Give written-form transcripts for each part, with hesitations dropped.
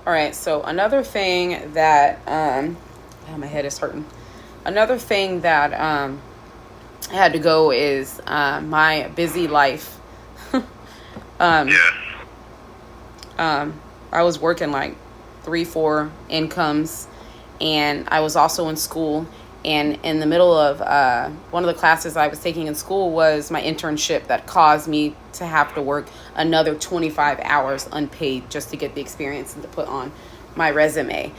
All right. So another thing that oh, my head is hurting. Another thing that I had to go is my busy life. um, Yeah. I was working like 3, 4 incomes, and I was also in school. And in the middle of one of the classes I was taking in school was my internship that caused me to have to work another 25 hours unpaid just to get the experience and to put on my resume.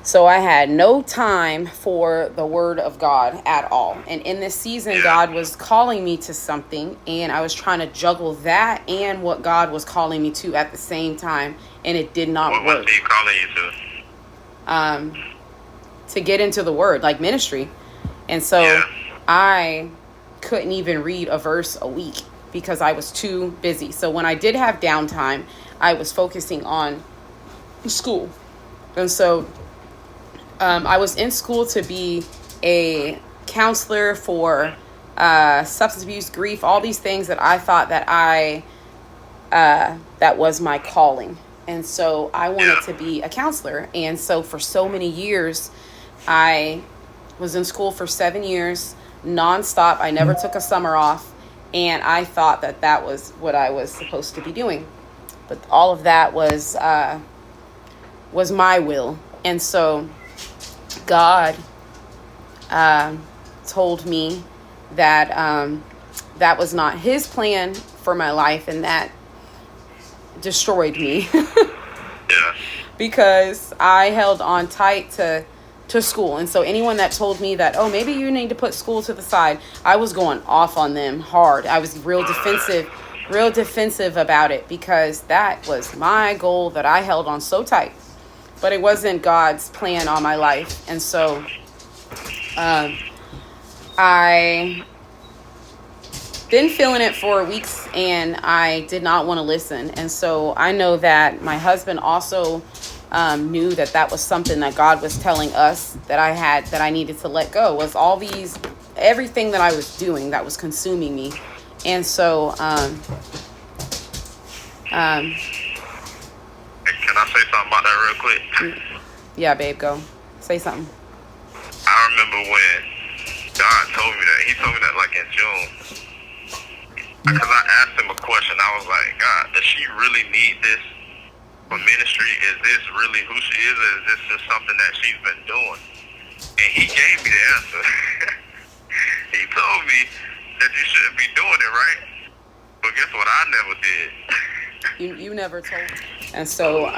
So I had no time for the word of God at all. And in this season, Yeah. God was calling me to something, and I was trying to juggle that and what God was calling me to at the same time, and it did not What's work. he calling you to? Um, to get into the word, like ministry. And so Yeah. I couldn't even read a verse a week because I was too busy. So when I did have downtime, I was focusing on school. And so I was in school to be a counselor for substance abuse, grief, all these things that I thought that that was my calling. And so I wanted Yeah. to be a counselor. And so for so many years, I was in school for 7 years, nonstop. I never took a summer off. And I thought that that was what I was supposed to be doing. But all of that was my will. And so God told me that that was not his plan for my life, and that destroyed me Yeah. because I held on tight to school. And so anyone that told me that, oh, maybe you need to put school to the side, I was going off on them hard. I was real defensive about it because that was my goal that I held on so tight. But it wasn't God's plan on my life. And so I been feeling it for weeks, and I did not want to listen. And so I know that my husband also knew that that was something that God was telling us that I needed to let go, was everything that I was doing that was consuming me. And so Hey, can I say something about that real quick? yeah, babe, go say something. I remember when God told me that. He told me that like in June. Because I asked him a question. I was like, God, does she really need this for ministry? Is this really who she is? Or is this just something that she's been doing? And he gave me the answer. He told me that you shouldn't be doing it, right? But guess what? I never did. You never told me. And so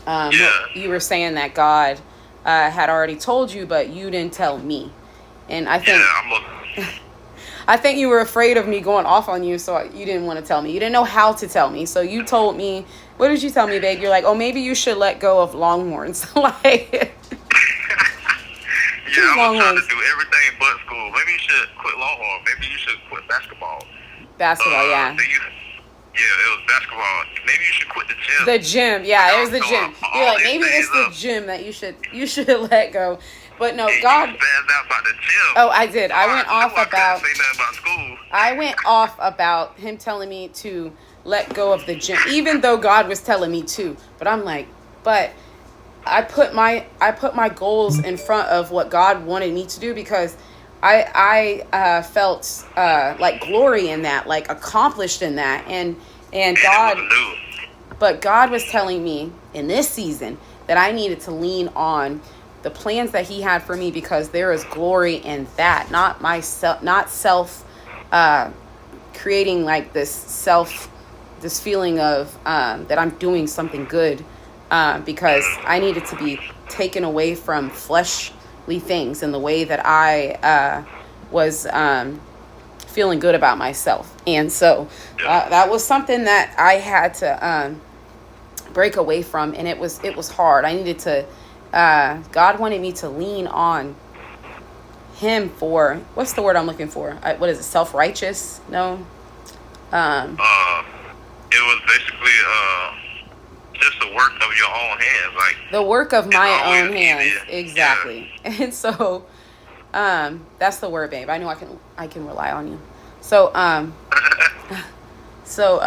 Yeah. you were saying that God had already told you, but you didn't tell me. And Yeah, I think you were afraid of me going off on you, so you didn't want to tell me. You didn't know how to tell me. So you told me, what did you tell me, babe? You're like, oh, maybe you should let go of Longhorns. Like, yeah, I was trying to Longhorns. do everything but school. Maybe you should quit Longhorn. Maybe you should quit basketball. Basketball, yeah. Yeah, it was basketball. Maybe you should quit the gym. The gym, Like yeah, I it was was the throwing gym. You're all like, these maybe it's things the up. gym that you should let go. But no, And you God. spazzed out about the gym. Oh, I did. So I I went off knew I couldn't about. say nothing about school. I went off about him telling me to let go of the gym, even though God was telling me to. But I'm like, but I put my goals in front of what God wanted me to do, because I felt like glory in that, like accomplished in that, and And God. it was new. But God was telling me in this season that I needed to lean on the plans that He had for me, because there is glory in that, not myself, not self, creating like this feeling of that I'm doing something good, because I needed to be taken away from fleshly things and the way that I was feeling good about myself. And so Yeah. that was something that I had to break away from, and it was hard. I needed to God wanted me to lean on Him for, what's the word I'm looking for? What is it? Self-righteous? No. It was basically just the work of your own hands. Like The work of it's my always own hands. easier. Exactly. And so that's the word, babe. I know I can rely on you. So Yeah. so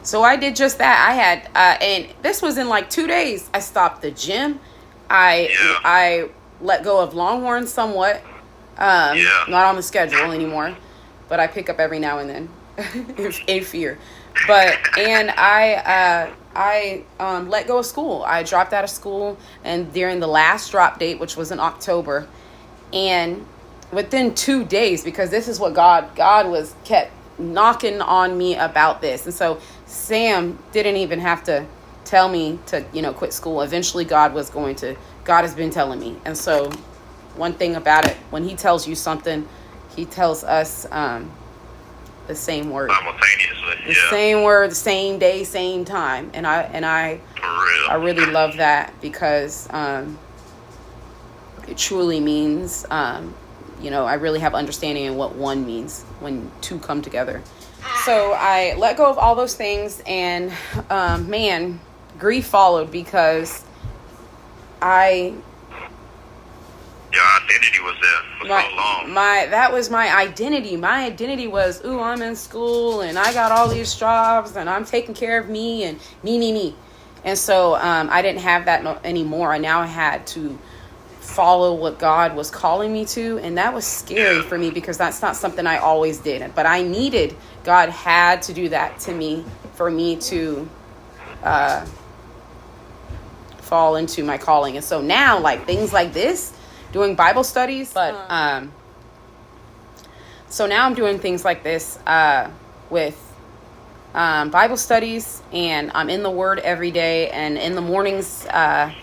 So I did just that. I had, and this was in like 2 days. I stopped the gym. I let go of Longhorn somewhat. Not on the schedule anymore, but I pick up every now and then in fear. And I let go of school. I dropped out of school, and during the last drop date, which was in October, and within 2 days, because this is what God was kept knocking on me about this. And so Sam didn't even have to tell me to, quit school. Eventually God has been telling me. And so one thing about it, when he tells you something, he tells us the same word. Simultaneously. The same word, the same day, same time. And I really love that, because it truly means, I really have understanding in what one means when two come together. So I let go of all those things, and grief followed, because your identity was there for so long. That was my identity. My identity was, I'm in school, and I got all these jobs, and I'm taking care of me, and me. And so I didn't have that anymore. I now had to follow what God was calling me to, and that was scary for me, because that's not something I always did. But God had to do that to me for me to fall into my calling. And so now, like, things like this, doing Bible studies, so now I'm doing things like this with Bible studies, and I'm in the Word every day, and in the mornings at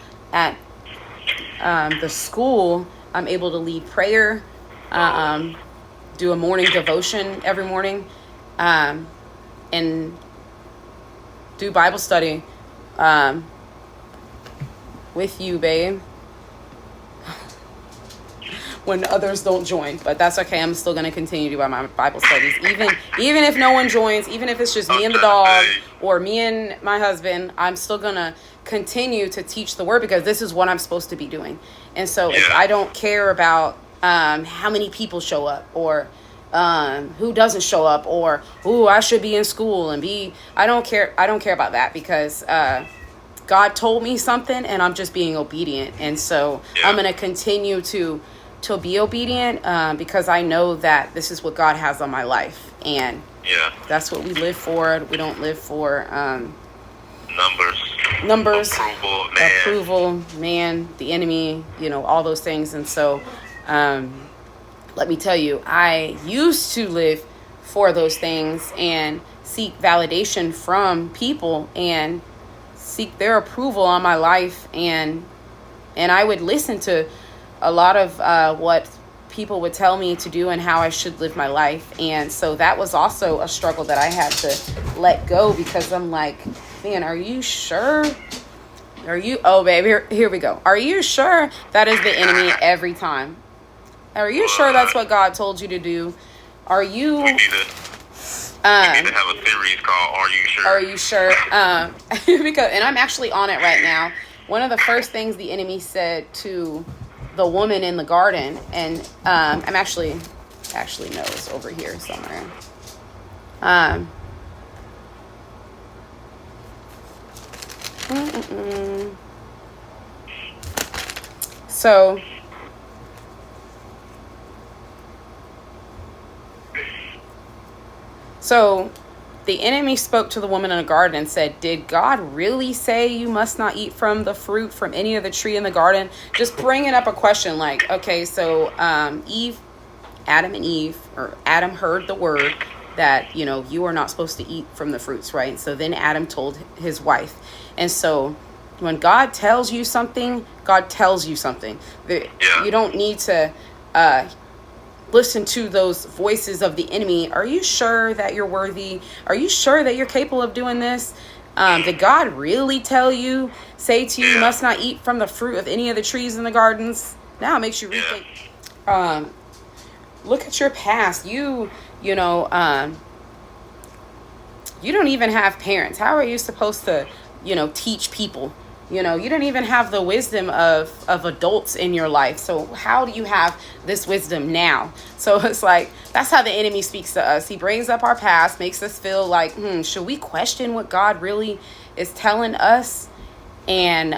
the school, I'm able to lead prayer, do a morning devotion every morning, and do Bible study with you, babe, when others don't join. But that's okay. I'm still going to continue to do my Bible studies, even if no one joins, even if it's just me and the dog, or me and my husband. I'm still going to continue to teach the word, because this is what I'm supposed to be doing. And so if I don't care about how many people show up, or who doesn't show up, or I should be in school and I don't care about that, because God told me something, and I'm just being obedient. And so I'm going to continue to be obedient, because I know that this is what God has on my life, and that's what we live for. We don't live for numbers, approval, man, the enemy, all those things. And so let me tell you, I used to live for those things and seek validation from people and seek their approval on my life, and I would listen to a lot of what people would tell me to do and how I should live my life. And so that was also a struggle that I had to let go, because I'm like, man, are you sure? Baby, here we go. Are you sure that is the enemy every time? Are you sure that's what God told you to do? Are you... We need to have a series called Are You Sure? Are you sure? Because, and I'm actually on it right now. One of the first things the enemy said to the woman in the garden, and I'm actually no, it's over here somewhere. So the enemy spoke to the woman in the garden and said, did God really say you must not eat from the fruit from any of the tree in the garden? Just bringing up a question like, okay, so Adam heard the word that, you are not supposed to eat from the fruits, right? So then Adam told his wife. And so when God tells you something, God tells you something. You don't need to listen to those voices of the enemy. Are you sure that you're worthy? Are you sure that you're capable of doing this? Did God really say to you, you must not eat from the fruit of any of the trees in the gardens? Now it makes you rethink. Look at your past. You don't even have parents. How are you supposed to, teach people You know, you didn't even have the wisdom of adults in your life. So how do you have this wisdom now? So it's like, that's how the enemy speaks to us. He brings up our past, makes us feel like, should we question what God really is telling us? And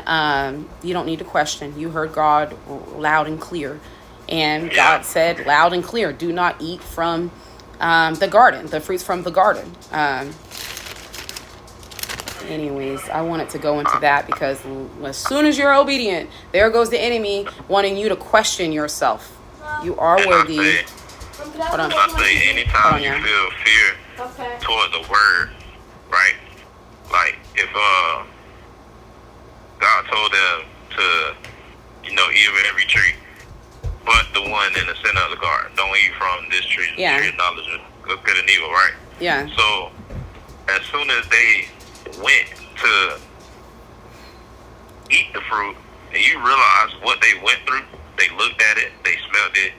you don't need to question. You heard God loud and clear. And God said loud and clear, do not eat from the garden, the fruits from the garden. Anyways, I wanted to go into that because as soon as you're obedient, there goes the enemy wanting you to question yourself. You are worthy. Hold on. I say anytime you feel fear toward the word, right? Like if God told them to, eat of every tree, but the one in the center of the garden, don't eat from this tree, the tree of knowledge of good and evil, right? Yeah. So as soon as they went to eat the fruit, and you realize what they went through, they looked at it, they smelled it,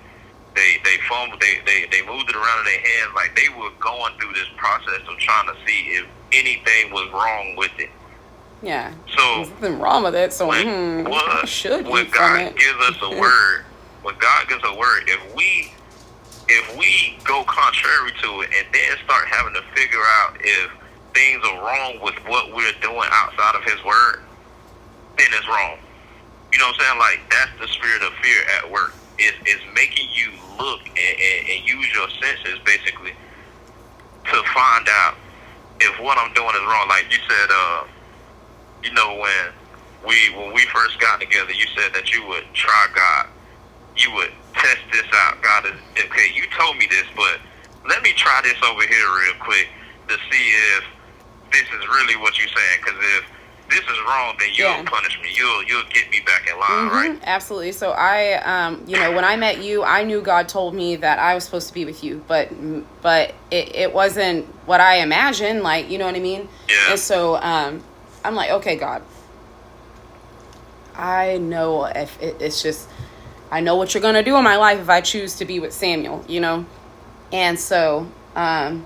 they fumbled, they moved it around in their hands, like they were going through this process of trying to see if anything was wrong with it. Yeah. So there's nothing wrong with it. So when I should eat when from God it. gives us a word, when God gives a word, if we go contrary to it and then start having to figure out if things are wrong with what we're doing outside of His word, then it's wrong. You know what I'm saying? Like, that's the spirit of fear at work. It's making you look and use your senses basically to find out if what I'm doing is wrong. Like you said, when we first got together, you said that you would try God. You would test this out. God is okay. You told me this, but let me try this over here real quick to see if this is really what you're saying. Because if this is wrong, then you'll punish me. You'll get me back in line, right? Absolutely. So I, when I met you, I knew God told me that I was supposed to be with you, but it wasn't what I imagined. Like, you know what I mean? Yeah. And so I'm like, okay, God, I know if it's just, I know what you're gonna do in my life if I choose to be with Samuel, and so I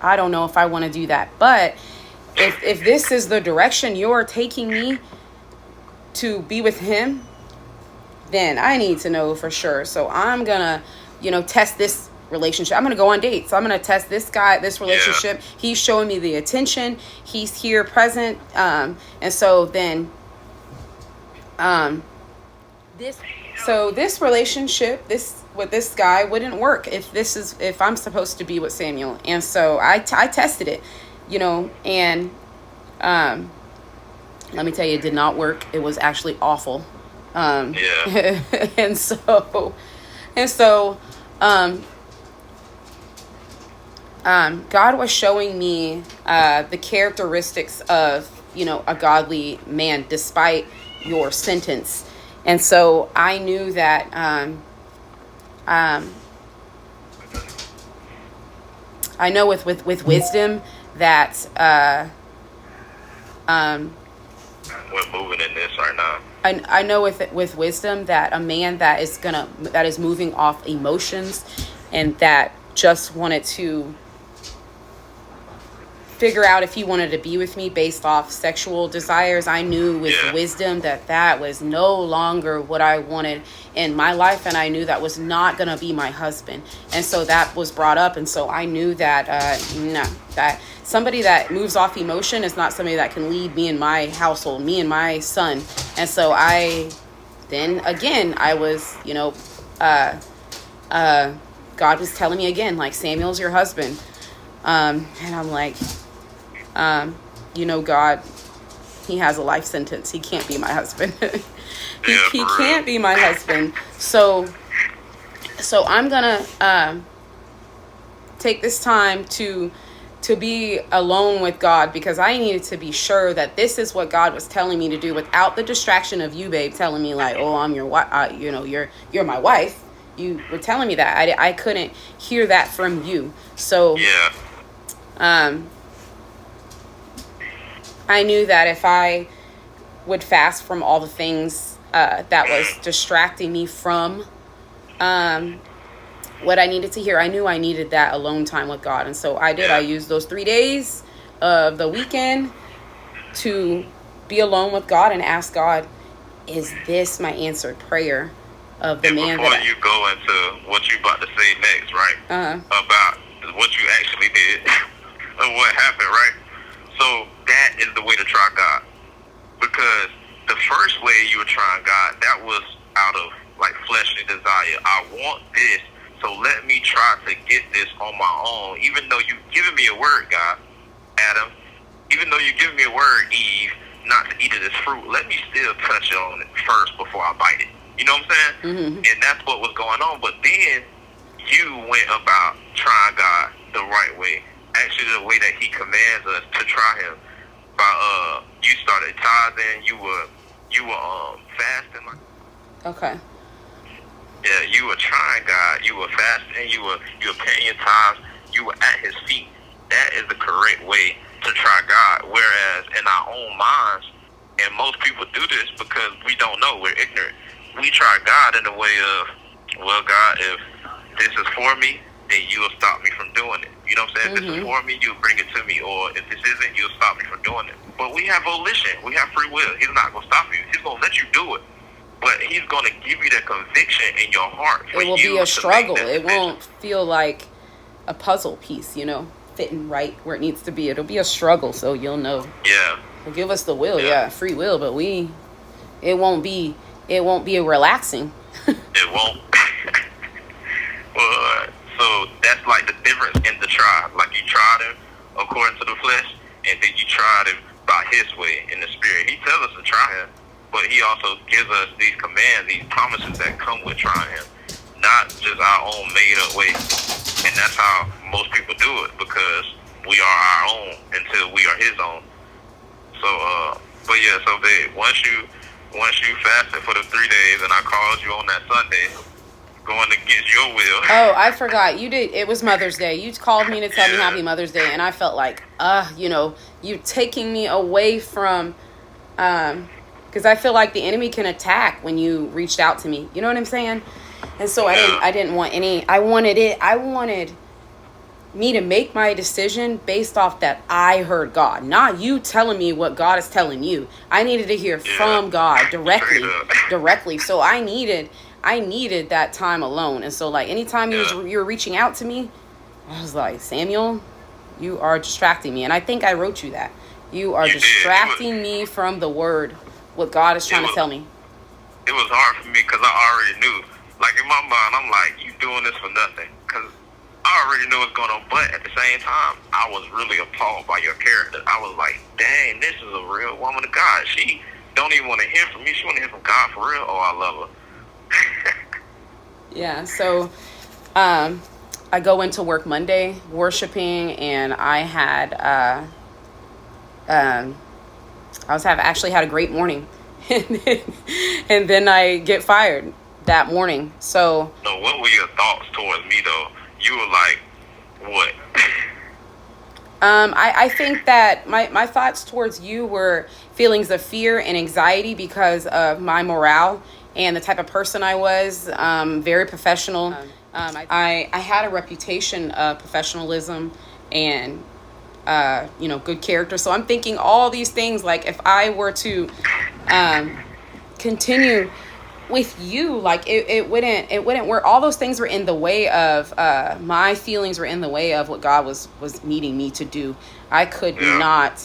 don't know if I want to do that, but if this is the direction you're taking me to be with him, then I need to know for sure. So I'm gonna, test this relationship. I'm gonna go on dates. I'm gonna test this relationship. Yeah. He's showing me the attention. He's here present. And so then, this relationship, with this guy wouldn't work if I'm supposed to be with Samuel. And so I tested it, and let me tell you, it did not work. It was actually awful. And so God was showing me the characteristics of, a godly man despite your sentence. And so I knew that I know with wisdom that we're moving in this right now. I know with wisdom that a man that is moving off emotions and that just wanted to figure out if he wanted to be with me based off sexual desires, I knew with wisdom that was no longer what I wanted in my life, and I knew that was not going to be my husband. And so that was brought up, and so I knew that that somebody that moves off emotion is not somebody that can lead me and my household, me and my son. And so I was, God was telling me again, like, Samuel's your husband. And I'm like, God, he has a life sentence. He can't be my husband. he can't be my husband. So I'm gonna take this time to be alone with God, because I needed to be sure that this is what God was telling me to do without the distraction of you, babe, telling me like, oh, I'm your wife, you're my wife. You were telling me that. I couldn't hear that from you. So I knew that if I would fast from all the things that was distracting me from what I needed to hear, I knew I needed that alone time with God. And so I did. I used those 3 days of the weekend to be alone with God and ask God, is this my answered prayer of the And man before that you go into what you about to say next, right? Uh-huh. About what you actually did and what happened, right? So that is the way to try God. Because the first way you were trying God, that was out of like fleshly desire. I want this, so let me try to get this on my own. Even though you've given me a word, God, Adam, even though you've given me a word, Eve, not to eat of this fruit, let me still touch on it first before I bite it. You know what I'm saying? Mm-hmm. And that's what was going on. But then you went about trying God the right way. Actually, the way that He commands us to try Him. By you started tithing, you were fasting. Okay. Yeah, you were trying God. You were fasting. You were paying your tithes. You were at His feet. That is the correct way to try God. Whereas in our own minds, and most people do this because we don't know, we're ignorant. We try God in the way of, well, God, if this is for me, then you'll stop me from doing it. You know what I'm saying? If this is for me, you'll bring it to me. Or if this isn't, you'll stop me from doing it. But we have volition. We have free will. He's not going to stop you. He's going to let you do it. But He's going to give you that conviction in your heart. It will be a struggle. It won't feel like a puzzle piece, fitting right where it needs to be. It'll be a struggle, so you'll know. Yeah. He'll give us the will, free will, but it won't be relaxing. It won't. Well, so that's like the difference in the try. Like you tried Him according to the flesh, and then you tried Him by His way in the spirit. He tells us to try Him, but He also gives us these commands, these promises that come with trying Him, not just our own made up way. And that's how most people do it, because we are our own until we are His own. So, but yeah, so babe, once you fasted for the 3 days, and I called you on that Sunday, going against your will. Oh, I forgot. You did. It was Mother's Day. You called me to tell me Happy Mother's Day, and I felt like, you taking me away from, because I feel like the enemy can attack when you reached out to me. You know what I'm saying? And so I didn't want any. I wanted me to make my decision based off that I heard God, not you telling me what God is telling you. I needed to hear from God directly. So I needed that time alone. And so like anytime you were reaching out to me, I was like, Samuel, you are distracting me. And I think I wrote you that. You are distracting me from the word, what God is trying to tell me. It was hard for me because I already knew. Like in my mind, I'm like, you doing this for nothing. Because I already knew what's going on. But at the same time, I was really appalled by your character. I was like, dang, this is a real woman of God. She don't even want to hear from me. She want to hear from God for real. Oh, I love her. Yeah, so I go into work Monday worshiping, and I had actually had a great morning. And then I get fired that morning. So what were your thoughts towards me though? You were like, what? I think that my thoughts towards you were feelings of fear and anxiety because of my morale and the type of person I was. Very professional. I had a reputation of professionalism and good character. So I'm thinking all these things, like if I were to continue with you, like it wouldn't work. All those things were in the way of my feelings were in the way of what God was needing me to do. I could not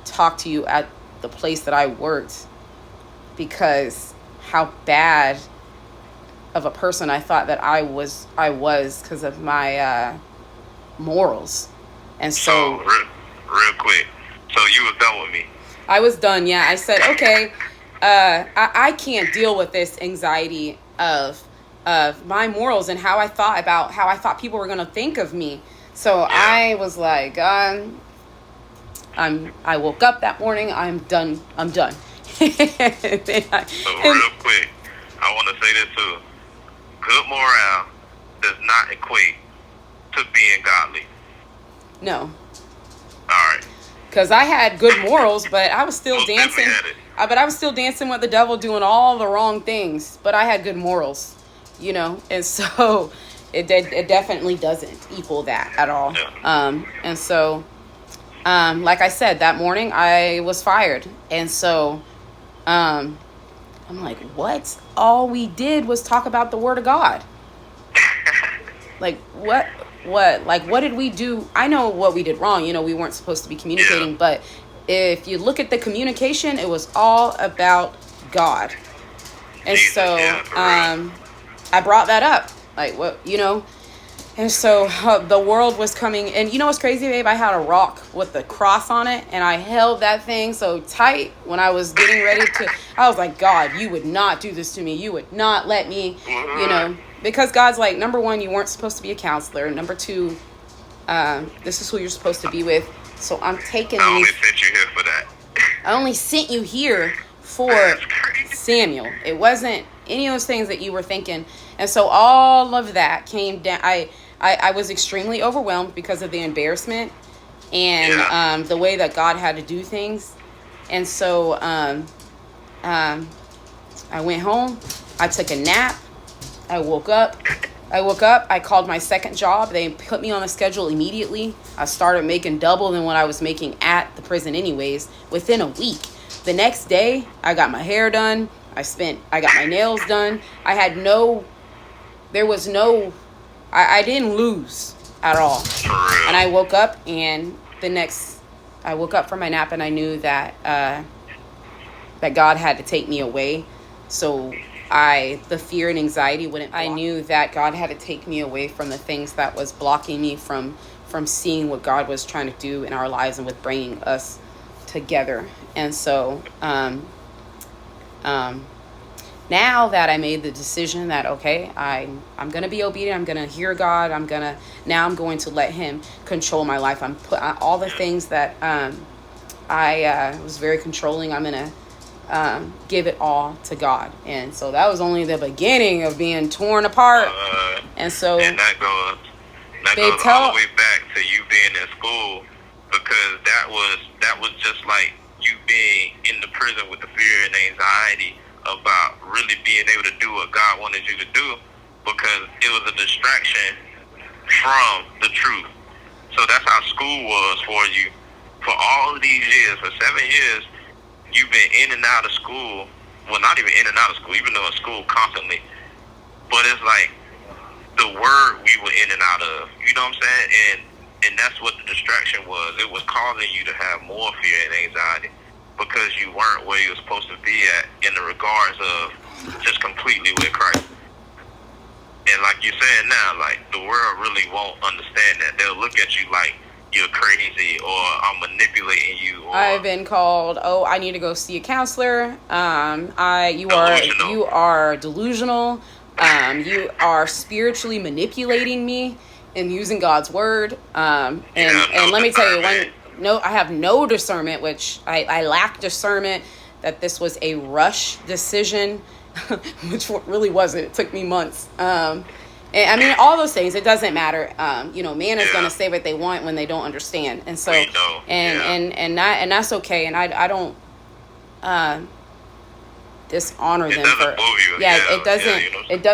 talk to you at the place that I worked because how bad of a person I thought that I was because of my morals. And so real quick, so you was done with me? I was done. Yeah, I said, okay, I can't deal with this anxiety of my morals and how I thought people were gonna think of me. So I was like, I woke up that morning. I'm done. So real quick, I want to say this too. Good morale does not equate to being godly. No. All right. Because I had good morals, but I was still dancing. But I was still dancing with the devil, doing all the wrong things. But I had good morals, and so it definitely doesn't equal that at all. Yeah. And so like I said, that morning I was fired. And so I'm like, what? All we did was talk about the word of God. Like, what? Like, what did we do? I know what we did wrong. We weren't supposed to be communicating, but if you look at the communication, it was all about God. And so I brought that up. Like, what, And so the world was coming. And you know what's crazy, babe? I had a rock with the cross on it. And I held that thing so tight when I was getting ready to. I was like, God, you would not do this to me. You would not let me, Because God's like, number one, you weren't supposed to be a counselor. Number two, this is who you're supposed to be with. So I'm taking I only sent you here for that. I only sent you here for Samuel. It wasn't any of those things that you were thinking. And so all of that came down. I was extremely overwhelmed because of the embarrassment and the way that God had to do things. And so I went home. I took a nap. I woke up. I called my second job. They put me on the schedule immediately. I started making double than what I was making at the prison anyways, within a week. The next day, I got my hair done. I got my nails done. I didn't lose at all. And I woke up from my nap and I knew that God had to take me away. So the fear and anxiety wouldn't. I knew that God had to take me away from the things that was blocking me from seeing what God was trying to do in our lives and with bringing us together. And so now that I made the decision that, okay, I'm going to be obedient, I'm going to hear God, I'm going to let him control my life. I'm put all the things that I was very controlling, I'm going to give it all to God. And so that was only the beginning of being torn apart. And so that goes all the way back to you being in school, because that was just like you being in the prison with the fear and anxiety about really being able to do what God wanted you to do, because it was a distraction from the truth. So that's how school was for you. For all of these years, for 7 years, you've been in and out of school. Well, not even in and out of school, even though in school constantly. But it's like the word we were in and out of. You know what I'm saying? And that's what the distraction was. It was causing you to have more fear and anxiety because you weren't where you were supposed to be at in the regards of just completely with Christ. And like you're saying now, like the world really won't understand that. They'll look at you like you're crazy or I'm manipulating you. Or I've been called, I need to go see a counselor. You are delusional. You are spiritually manipulating me and using God's word. And let me tell you, I have no discernment, which I lack discernment that this was a rush decision, which really wasn't. It took me months. And I mean, all those things, it doesn't matter. Man is going to say what they want when they don't understand. And so, and that's okay. And I don't dishonor them for, it doesn't, it doesn't.